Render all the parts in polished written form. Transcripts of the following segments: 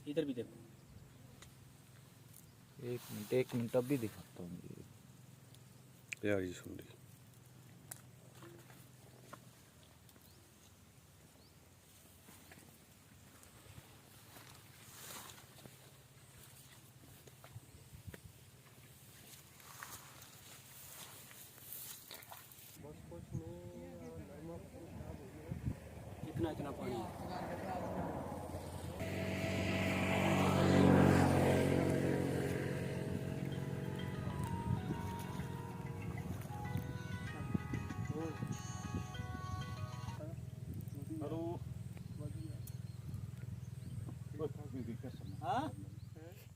इधर भी देखो। एक मिनट अब भी दिखाता हूँ प्यारी सुंडी। इतना इतना पानी है।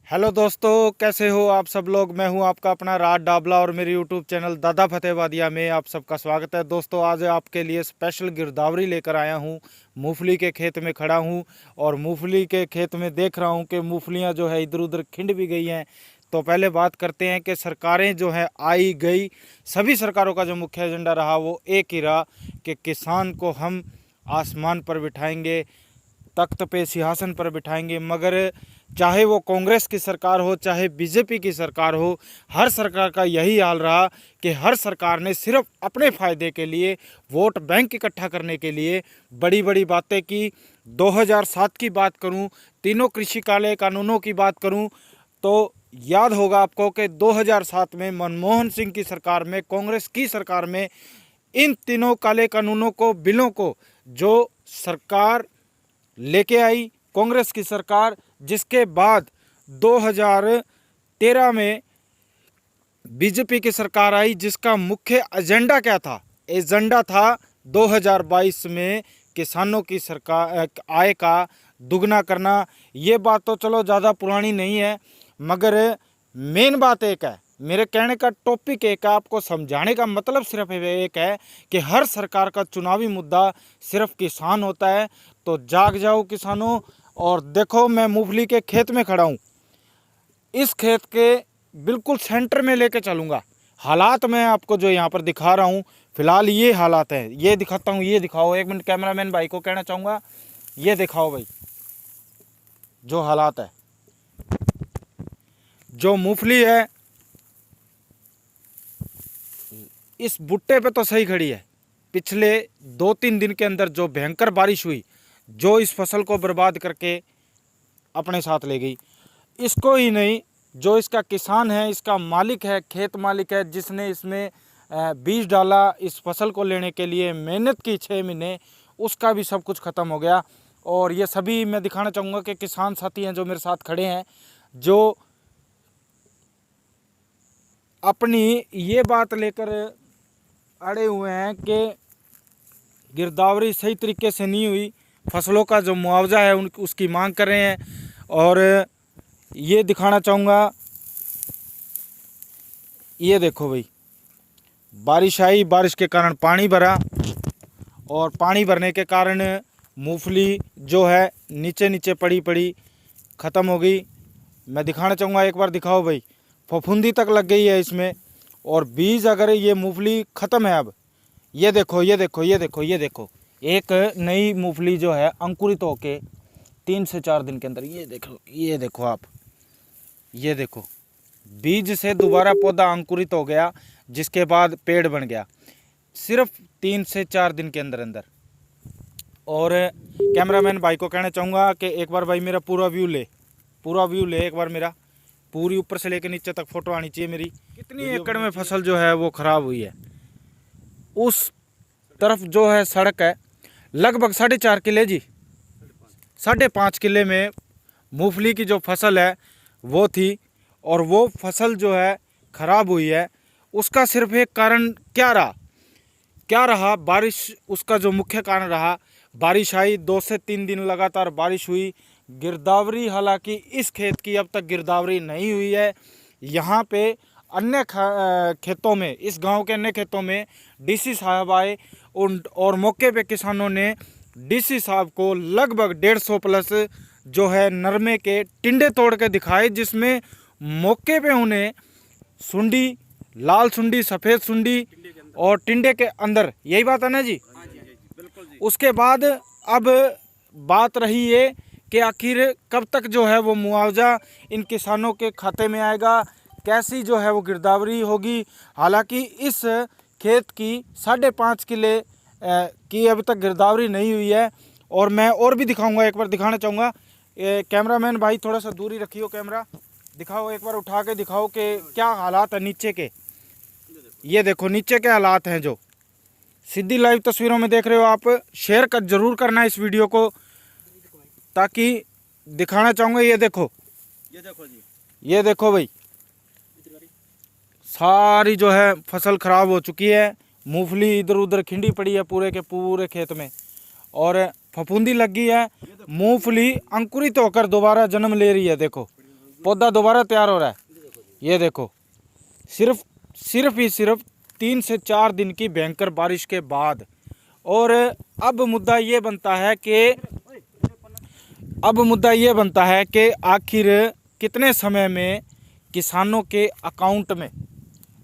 हेलो दोस्तों, कैसे हो आप सब लोग। मैं हूं आपका अपना राज डाबला और मेरे यूट्यूब चैनल दादा फतेहवादिया में आप सबका स्वागत है। दोस्तों आज आपके लिए स्पेशल गिरदावरी लेकर आया हूं। मूंगफली के खेत में खड़ा हूं और मूंगफली के खेत में देख रहा हूं कि मूंगफलियां जो है इधर उधर खिंड भी गई हैं। तो पहले बात करते हैं कि सरकारें जो है आई गई, सभी सरकारों का जो मुख्य एजेंडा रहा वो एक ही रहा कि किसान को हम आसमान पर बिठाएंगे, तख्त पे सिंहासन पर बिठाएंगे। मगर चाहे वो कांग्रेस की सरकार हो चाहे बीजेपी की सरकार हो, हर सरकार का यही हाल रहा कि हर सरकार ने सिर्फ अपने फ़ायदे के लिए, वोट बैंक इकट्ठा करने के लिए बड़ी बड़ी बातें की। 2007 की बात करूं, तीनों कृषि कानूनों की बात करूं तो याद होगा आपको कि 2007 में मनमोहन सिंह की सरकार में, कांग्रेस की सरकार में इन तीनों काले कानूनों को, बिलों को जो सरकार लेके आई कांग्रेस की सरकार, जिसके बाद 2013 में बीजेपी की सरकार आई, जिसका मुख्य एजेंडा क्या था? एजेंडा था 2022 में किसानों की सरकार आय का दुगना करना। ये बात तो चलो ज़्यादा पुरानी नहीं है, मगर मेन बात एक है, मेरे कहने का टॉपिक एक है, आपको समझाने का मतलब सिर्फ एक है कि हर सरकार का चुनावी मुद्दा सिर्फ किसान होता है। तो जाग जाओ किसानों। और देखो, मैं मूंगफली के खेत में खड़ा हूँ। इस खेत के बिल्कुल सेंटर में लेके चलूँगा। हालात मैं आपको जो यहाँ पर दिखा रहा हूँ, फिलहाल ये हालात हैं, ये दिखाता हूँ। ये दिखाओ, एक मिनट कैमरामैन भाई को कहना चाहूँगा, ये दिखाओ भाई जो हालात है। जो मूंगफली है इस भुट्टे पे तो सही खड़ी है। पिछले 2-3 दिन के अंदर जो भयंकर बारिश हुई, जो इस फसल को बर्बाद करके अपने साथ ले गई। इसको ही नहीं, जो इसका किसान है, इसका मालिक है, खेत मालिक है, जिसने इसमें बीज डाला, इस फसल को लेने के लिए मेहनत की 6 महीने, उसका भी सब कुछ ख़त्म हो गया। और ये सभी मैं दिखाना चाहूँगा कि किसान साथी हैं जो मेरे साथ खड़े हैं, जो अपनी ये बात लेकर अड़े हुए हैं कि गिरदावरी सही तरीके से नहीं हुई, फसलों का जो मुआवजा है उसकी मांग कर रहे हैं। और ये दिखाना चाहूँगा, ये देखो भाई, बारिश आई, बारिश के कारण पानी भरा और पानी भरने के कारण मूंगफली जो है नीचे नीचे पड़ी ख़त्म हो गई। मैं दिखाना चाहूँगा, एक बार दिखाओ भाई, फफूंदी तक लग गई है इसमें। और बीज अगर ये मूंगफली ख़त्म है, अब ये देखो, ये देखो, ये देखो, ये देखो, एक नई मूंगफली जो है अंकुरित होके 3 से 4 दिन के अंदर, ये देखो, ये देखो आप, ये देखो, बीज से दोबारा पौधा अंकुरित हो गया, जिसके बाद पेड़ बन गया सिर्फ 3 से 4 दिन के अंदर अंदर। और कैमरामैन भाई को कहना चाहूँगा कि एक बार भाई मेरा पूरा व्यू ले एक बार, मेरा पूरी ऊपर से लेकर नीचे तक फ़ोटो आनी चाहिए मेरी। कितनी एकड़ में फसल जो है वो ख़राब हुई है। उस तरफ जो है सड़क है, लगभग 4.5 किले जी, 5.5 किले में मूंगफली की जो फसल है वो थी। और वो फसल जो है ख़राब हुई है, उसका सिर्फ एक कारण क्या रहा? बारिश उसका जो मुख्य कारण रहा। बारिश आई, 2 से 3 दिन लगातार बारिश हुई। गिरदावरी, हालांकि इस खेत की अब तक गिरदावरी नहीं हुई है। यहाँ पे अन्य खेतों में, इस गांव के अन्य खेतों में डीसी साहब आए और मौके पे किसानों ने डीसी साहब को लगभग 150 प्लस जो है नरमे के टिंडे तोड़ के दिखाए, जिसमें मौके पे उन्हें सुंडी, लाल सुंडी, सफ़ेद सुंडी और टिंडे के अंदर, यही बात है ना जी? उसके बाद अब बात रही ये कि आखिर कब तक जो है वो मुआवजा इन किसानों के खाते में आएगा, कैसी जो है वो गिरदावरी होगी। हालांकि इस खेत की 5.5 किले की अभी तक गिरदावरी नहीं हुई है। और मैं और भी दिखाऊंगा, एक बार दिखाना चाहूँगा। कैमरामैन भाई थोड़ा सा दूरी रखियो, कैमरा दिखाओ, एक बार उठा के दिखाओ कि क्या हालात है नीचे के। ये देखो नीचे के हालात हैं जो सीधी लाइव तस्वीरों में देख रहे हो आप। शेयर कर जरूर करना इस वीडियो को, ताकि दिखाना चाहूँगा। ये देखो जी, ये देखो भाई, सारी जो है फसल खराब हो चुकी है। मूंगफली इधर उधर खिंडी पड़ी है पूरे के पूरे खेत में, और फफूंदी लग गई है। मूंगफली अंकुरित होकर दोबारा जन्म ले रही है। देखो पौधा दोबारा तैयार हो रहा है। ये देखो सिर्फ ही सिर्फ 3 से 4 दिन की भयंकर बारिश के बाद। और अब मुद्दा ये बनता है कि आखिर कितने समय में किसानों के अकाउंट में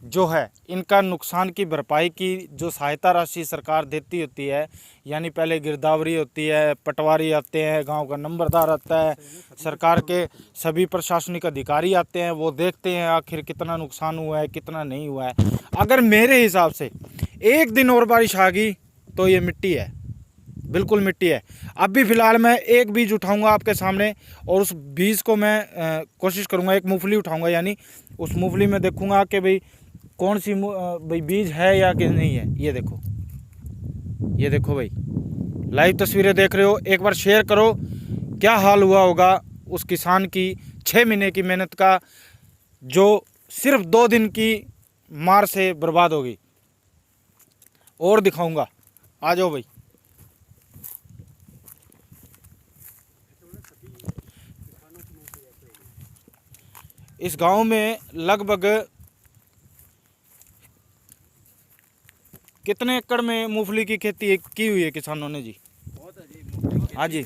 जो है इनका नुकसान की भरपाई की जो सहायता राशि सरकार देती होती है, यानी पहले गिरदावरी होती है, पटवारी आते हैं, गांव का नंबरदार आता है, सरकार के सभी प्रशासनिक अधिकारी आते हैं, वो देखते हैं आखिर कितना नुकसान हुआ है कितना नहीं हुआ है। अगर मेरे हिसाब से 1 दिन और बारिश आ गई तो ये मिट्टी है, बिल्कुल मिट्टी है। अब भी फ़िलहाल मैं एक बीज उठाऊंगा आपके सामने, और उस बीज को मैं कोशिश करूंगा, एक मूंगफली उठाऊंगा, यानी उस मूंगफली में देखूंगा कि भाई कौन सी भाई बीज है या कि नहीं है। ये देखो भाई, लाइव तस्वीरें देख रहे हो, एक बार शेयर करो। क्या हाल हुआ होगा उस किसान की 6 महीने की मेहनत का, जो सिर्फ 2 दिन की मार से बर्बाद होगी। और दिखाऊंगा, आ जाओ भाई। इस गांव में लगभग कितने एकड़ में मूंगफली की खेती की हुई है किसानों ने जी? बहुत है जी। हाँ जी,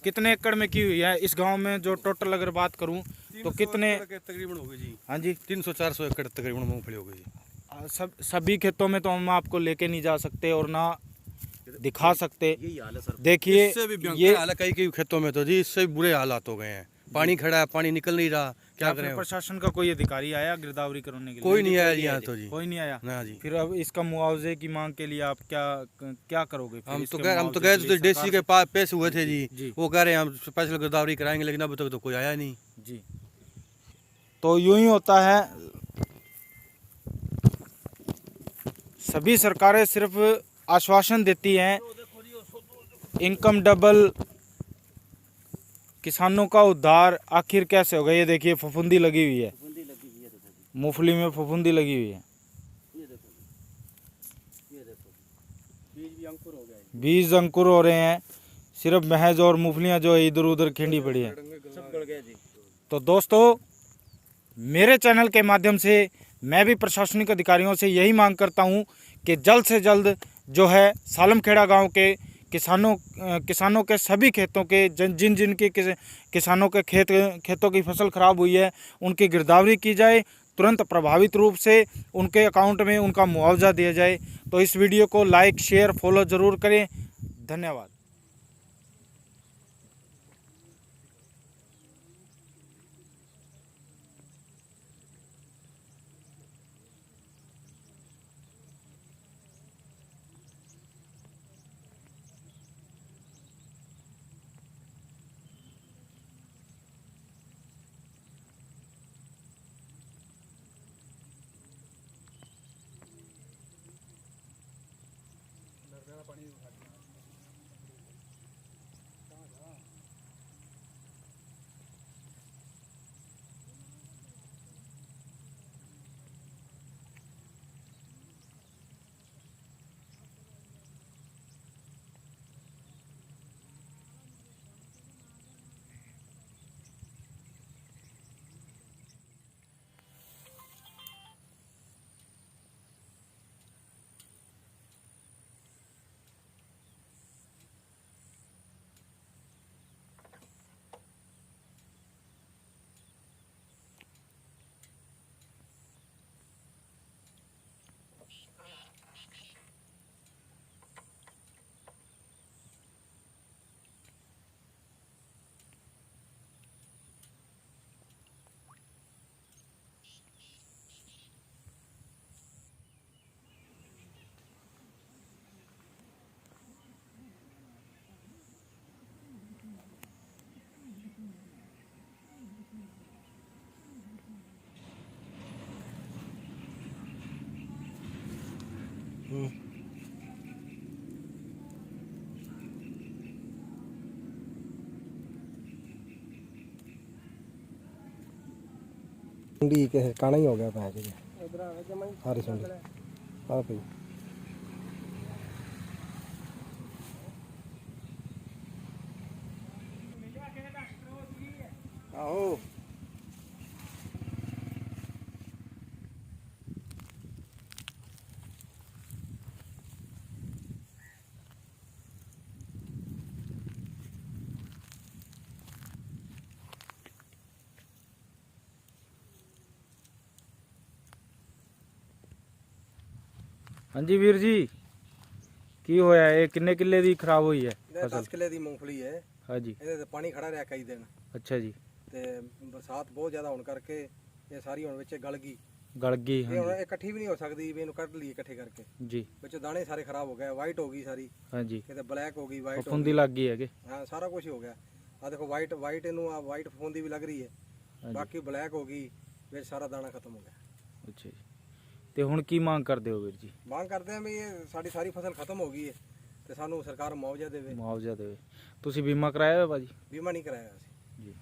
कितने एकड़ में की हुई है इस गांव में? जो टोटल अगर बात करूं तो कितने तकरीबन हो गई जी? हाँ जी, 300-400 एकड़ तकरीबन मूंगफली हो गई जी। सभी खेतों में तो हम आपको लेके नहीं जा सकते और ना दिखा सकते। यही हाल है सर। देखिए इससे भी भयंकर ये हाल है कई खेतों में तो जी, इससे भी बुरे हालात हो गए हैं। पानी खड़ा है, पानी निकल नहीं रहा, क्या फिर करें? प्रशासन का कोई अधिकारी आया गिरदावरी करने के लिए? कोई नहीं आया जी यहाँ तो जी। कोई नहीं आया ना जी। फिर अब इसका मुआवजे की मांग के लिए आप क्या करोगे फिर? हम इसके तो गए मुआवजे के तो लिए देसी सरकार के पास पैसे हुए थे जी। जी, वो कह रहे हैं हम स्पेशल गिरदावरी कराएंगे, लेकिन अभी तक तो कोई आया नहीं जी। तो यूं ही होता है, सभी सरकारें सिर्फ आश्वासन देती हैं, इनकम डबल, किसानों का उद्धार, आखिर कैसे होगा? ये देखिए फफूंदी लगी हुई है, फफूंदी लगी हुई है दादाजी। मूंगफली में फफूंदी लगी हुई है। ये देखो जी, ये देखो बीज भी अंकुर हो गया है। बीज अंकुर हो रहे हैं, सिर्फ महज, और मूंगफलियां जो है इधर उधर खिंडी पड़ी है। सब गड़ गया जी। तो दोस्तों, मेरे चैनल के माध्यम से मैं भी प्रशासनिक अधिकारियों से यही मांग करता हूं कि जल्द से जल्द जो है सालमखेड़ा गांव के किसानों के सभी खेतों के जिन जिन के किसानों के खेतों की फसल खराब हुई है, उनकी गिरदावरी की जाए, तुरंत प्रभावित रूप से उनके अकाउंट में उनका मुआवजा दिया जाए। तो इस वीडियो को लाइक शेयर फॉलो ज़रूर करें। धन्यवाद। पानी सुंडी के काना ही हो गया पैर जी सारी सुंडी हाँ भाई ਆਹੋ ਹਾਂਜੀ ਵੀਰ ਜੀ ਕੀ ਹੋਇਆ ਇਹ ਕਿੰਨੇ ਕਿੱਲੇ ਦੀ ਖਰਾਬ ਹੋਈ ਹੈ ਇਹ 10 ਕਿੱਲੇ ਦੀ ਮੂੰਗਫਲੀ ਹੈ ਹਾਂਜੀ ਇਹਦੇ ਤੇ ਪਾਣੀ ਖੜਾ ਰਿਹਾ ਕਈ ਦਿਨ ਅੱਛਾ ਜੀ ਤੇ ਬਰਸਾਤ ਬਹੁਤ ਜ਼ਿਆਦਾ ਹੋਣ ਕਰਕੇ ਇਹ ਸਾਰੀ ਹੁਣ ਵਿੱਚ ਗਲ ਗਈ ਗਲ ਗਈ ਇਹ ਹੁਣ ਹਾਂਜੀ ਇਕੱਠੀ ਵੀ ਨਹੀਂ ਹੋ ਸਕਦੀ ਵੀ ਇਹਨੂੰ ਕੱਢ ਲਈਏ ਇਕੱਠੇ ਕਰਕੇ ਜੀ ਵਿੱਚੋਂ ਦਾਣੇ ਸਾਰੇ ਖਰਾਬ ਹੋ ਗਏ ਵਾਈਟ ਹੋ ਗਈ ਸਾਰੀ ਹਾਂਜੀ ਕਿਤੇ ਬਲੈਕ ਹੋ ਗਈ ਵਾਈਟ ਹੋ ਫਫੂੰਦੀ ਲੱਗ ਗਈ ਹੈਗੇ ਗਈ ਹਾਂ ਸਾਰਾ ਕੁਝ ਹੋ ਗਿਆ ਆ ਦੇਖੋ ਵਾਈਟ ਵਾਈਟ ਇਹਨੂੰ ਆ ਵਾਈਟ ਫਫੂੰਦੀ ਵੀ ਲੱਗ ਰਹੀ ਹੈ ਹਾਂਜੀ ਬਾਕੀ ਬਲੈਕ ਹੋ ਗਈ ਵਿੱਚ ਸਾਰਾ ਦਾਣਾ ਖਤਮ ਹੋ ਗਿਆ ਅੱਛਾ ਜੀ ਤੇ ਹੁਣ ਕੀ ਮੰਗ ਕਰਦੇ ਹੋ ਵੀਰ ਜੀ ਮੰਗ ਕਰਦੇ ਆ ਵੀ ਇਹ ਸਾਡੀ ਸਾਰੀ ਫਸਲ ਖਤਮ ਹੋ ਗਈ ਹੈ ਤੇ ਸਾਨੂੰ ਸਰਕਾਰ ਮੁਆਵਜ਼ਾ ਦੇਵੇ ਮੁਆਵਜ਼ਾ ਦੇਵੇ ਤੁਸੀਂ ਬੀਮਾ ਕਰਾਇਆ ਹੋਇਆ ਭਾਜੀ ਬੀਮਾ ਨਹੀਂ ਕਰਾਇਆ ਅਸੀਂ ਜੀ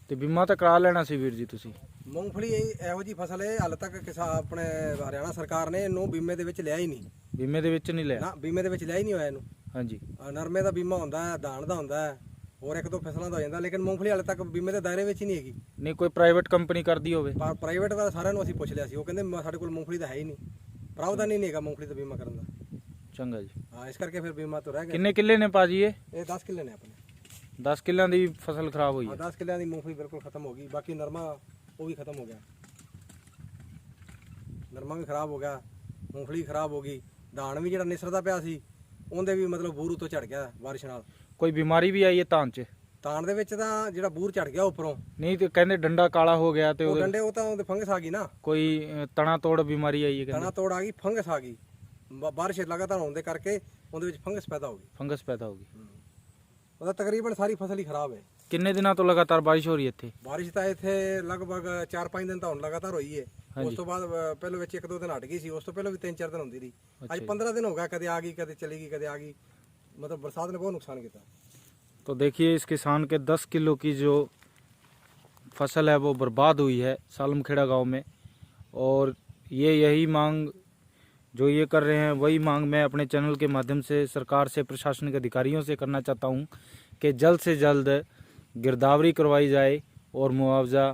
ਤੇ ਬੀਮਾ ਤਾਂ ਕਰਾ ਲੈਣਾ ਸੀ ਵੀਰ ਜੀ ਤੁਸੀਂ ਮੂੰਗਫਲੀ ਇਹੋ ਜੀ ਫਸਲ ਹੈ ਹਾਲੇ ਤੱਕ ਆਪਣੇ ਹਰਿਆਣਾ ਸਰਕਾਰ ਨੇ ਇਹਨੂੰ ਬੀਮੇ ਦੇ ਵਿੱਚ ਲਿਆ ਹੀ ਨਹੀਂ ਬੀਮੇ ਦੇ ਵਿੱਚ ਨਹੀਂ ਲਿਆ ਨਾ ਬੀਮੇ ਦੇ ਵਿੱਚ ਲਿਆ ਹੀ ਨਹੀਂ ਹੋਇਆ ਇਹਨੂੰ ਹਾਂਜੀ ਨਰਮੇ ਦਾ ਬੀਮਾ ਹੁੰਦਾ ਹੈ ਧਾਨ ਦਾ ਹੁੰਦਾ ਹੈ ਹੋਰ ਇੱਕ ਦੋ ਫਸਲਾਂ ਦਾ ਹੋ ਜਾਂਦਾ ਲੇਕਿਨ ਮੂੰਗਫਲੀ ਹਾਲੇ ਤੱਕ ਬੀਮੇ ਦੇ ਦਾਇਰੇ ਵਿੱਚ ਹੀ ਨਹੀਂ ਹੈਗੀ ਨਹੀਂ ਕੋਈ ਪ੍ਰਾਈਵੇਟ ਕੰਪਨੀ ਕਰਦੀ ਹੋਵੇ ਪ੍ਰਾਈਵੇਟ ਦਾ ਸਾਰਿਆਂ ਨੂੰ ਅਸੀਂ ਪੁੱਛ ਲਿਆ ਸੀ ਉਹ ਕਹਿੰਦੇ ਸਾਡੇ ਕੋਲ ਮੂੰਗਫਲੀ ਦਾ ਹੈ ਹੀ ਨਹੀਂ ਪ੍ਰਾਵਧਾਨ ਹੀ ਨਹੀਂ ਹੈਗਾ ਮੂੰਗਫਲੀ ਦਾ ਬੀਮਾ ਕਰਨ ਦਾ ਚੰਗਾ ਜੀ ਹਾਂ ਇਸ ਕਰਕੇ ਫਿਰ ਬੀਮਾ ਤੋਂ ਰਹਿ ਗਿਆ ਕਿੰਨੇ ਕਿੱਲੇ ਨੇ ਭਾਜੀ ਇਹ 10 ਕਿੱਲੇ ਨੇ ਆਪਣੇ 10 ਕਿੱਲਿਆਂ ਦੀ ਫਸਲ ਖਰਾਬ ਹੋਈ ਹਾਂ ਹੈ 10 ਕਿੱਲਿਆਂ ਦੀ ਮੂੰਗਫਲੀ ਬਿਲਕੁਲ ਖਤਮ ਹੋ ਗਈ ਬਾਕੀ ਨਰਮਾ ਉਹ ਵੀ ਖਤਮ ਹੋ ਗਿਆ ਨਰਮਾ ਵੀ ਖਰਾਬ ਹੋ ਗਿਆ ਮੂੰਗਫਲੀ ਖਰਾਬ ਹੋ ਗਈ ਧਾਨ ਵੀ ਜਿਹੜਾ ਨਿਸਰਦਾ ਪਿਆ ਸੀ ਉਹਦੇ ਵੀ ਮਤਲਬ ਬੂਰ ਉੱਤੋਂ ਝੜ ਗਿਆ ਬਾਰਿਸ਼ ਨਾਲ ਕੋਈ ਬਿਮਾਰੀ ਵੀ ਆਈ ਹੈ ਧਾਨ 'ਚ ਧਾਨ ਦੇ ਵਿੱਚ ਤਾਂ ਜਿਹੜਾ ਬੂਰ ਝੜ ਗਿਆ ਉੱਪਰੋਂ ਨਹੀਂ ਤੇ ਕਹਿੰਦੇ ਡੰਡਾ ਕਾਲਾ ਹੋ ਗਿਆ ਤੇ ਉਹ ਉਹਦੇ ਡੰਡੇ ਉਹ ਤਾਂ ਉਹਦੇ ਫੰਗਸ ਆ ਗਈ ਨਾ ਕੋਈ ਤਣਾ ਤੋੜ ਬਿਮਾਰੀ ਆਈ ਹੈ ਤਣਾ ਕਹਿੰਦੇ ਤੋੜ ਆ ਗਈ ਫੰਗਸ ਆ ਗਈ ਬਾਰਿਸ਼ ਲਗਾਤਾਰ ਹੋਣ ਦੇ ਕਰਕੇ ਉਹਦੇ ਵਿੱਚ ਫੰਗਸ ਪੈਦਾ ਹੋ ਗਈ ਫੰਗਸ ਪੈਦਾ ਹੋ ਗਈ ਉਹਦਾ ਤਕਰੀਬਨ ਸਾਰੀ ਫਸਲ ਹੀ ਖਰਾਬ ਹੈ ਕਿੰਨੇ ਦਿਨਾਂ ਤੋਂ ਲਗਾਤਾਰ ਬਾਰਿਸ਼ ਹੋ ਰਹੀ ਹੈ ਇੱਥੇ ਬਾਰਿਸ਼ ਤਾਂ ਇੱਥੇ ਲਗਭਗ 4-5 ਦਿਨ ਤਾਂ ਹੁਣ ਲਗਾਤਾਰ ਹੋਈ ਹੈ ਹਾਂਜੀ। ਉਸ ਤੋਂ ਬਾਅਦ ਪਹਿਲਾਂ ਵਿੱਚ 1-2 ਦਿਨ ਹਟ ਗਈ ਸੀ ਉਸ ਤੋਂ ਪਹਿਲਾਂ ਵੀ 3-4 ਦਿਨ ਹੁੰਦੀ ਰਹੀ ਅੱਛਾ ਅੱਜ ਜੀ। 15 ਦਿਨ ਹੋ ਗਿਆ ਕਦੇ ਆ ਗਈ कदे चली गई कदे आ गई मतलब बरसात ने बहुत नुकसान किया तो देखिए इस किसान के 10 किलो की जो फसल है वो बर्बाद हुई है सालमखेड़ा गांव में और ये यही मांग जो ये कर रहे हैं वही मांग मैं अपने चैनल के माध्यम से सरकार से प्रशासनिक अधिकारियों से करना चाहता हूं कि जल्द से जल्द गिरदावरी करवाई जाए और मुआवजा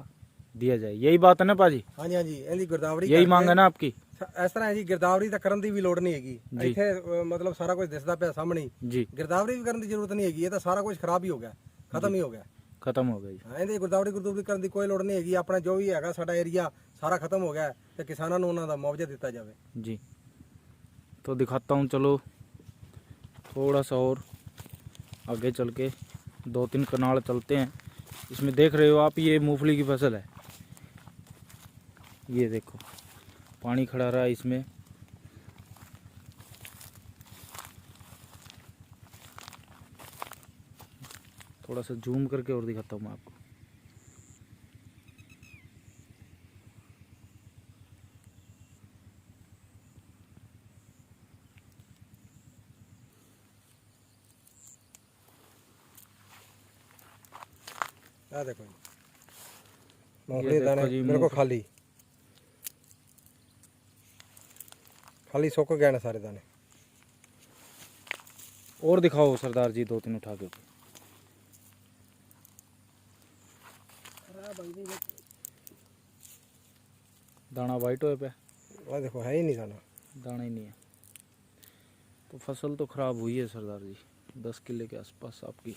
दिया जाए यही बात है ना पाजी हाँ जी हाँ जी इहदी गिरदावरी यही मांग है ना आपकी इस तरह है जी गिरदावरी ਤਾਂ ਕਰਨ ਦੀ ਵੀ ਲੋੜ ਨਹੀਂ ਹੈਗੀ ਜੀ। ਇੱਥੇ ਮਤਲਬ ਸਾਰਾ ਕੁਝ ਦਿਸਦਾ ਪਿਆ ਸਾਹਮਣੇ ਹੀ। जी ਗਿਰਦਾਵਰੀ ਵੀ ਕਰਨ ਦੀ ਜ਼ਰੂਰਤ ਨਹੀਂ ਹੈਗੀ ਇਹ ਤਾਂ ਸਾਰਾ ਕੁਝ ਖਰਾਬ ਹੀ ਹੋ ਗਿਆ ਖਤਮ ਹੀ ਹੋ ਗਿਆ ख़त्म हो गई ਹਾਂ ਇਹਦੀ ਗਿਰਦਾਵਰੀ ਕਰਨ ਦੀ ਕੋਈ ਲੋੜ ਨਹੀਂ ਹੈਗੀ ਆਪਣਾ ਜੋ ਵੀ ਹੈਗਾ ਸਾਡਾ ਏਰੀਆ ਸਾਰਾ ਖਤਮ ਹੋ ਗਿਆ ਤੇ ਕਿਸਾਨਾਂ ਨੂੰ ਉਹਨਾਂ ਦਾ ਮੁਆਵਜ਼ਾ ਦਿੱਤਾ ਜਾਵੇ जी तो दिखाता हूँ चलो थोड़ा सा और आगे चल के 2-3 कनाल चलते हैं इसमें देख रहे हो आप ये मूंगफली की फसल है ये देखो पानी खड़ा रहा है इसमें थोड़ा सा जूम करके और दिखाता हूँ मैं आपको ਆ ਦੇਖੋ ਜੀ ਮੂੰਗਫਲੀ ਦੇ ਦੇਖੋ ਦਾਣੇ ਜੀ, ਬਿਲਕੁਲ ਖਾਲੀ ਖਾਲੀ ਸੁੱਕ ਗਏ ਨੇ ਸਾਰੇ ਦਾਣੇ और दिखाओ सरदार जी 2-3 उठा के दाना वाइट हो पे ਆ ਦੇਖੋ ਹੈ ਹੀ ਨਹੀਂ ਦਾਣਾ दाना ही नहीं है तो फसल तो ख़राब हुई है सरदार जी 10 किले के आसपास आपकी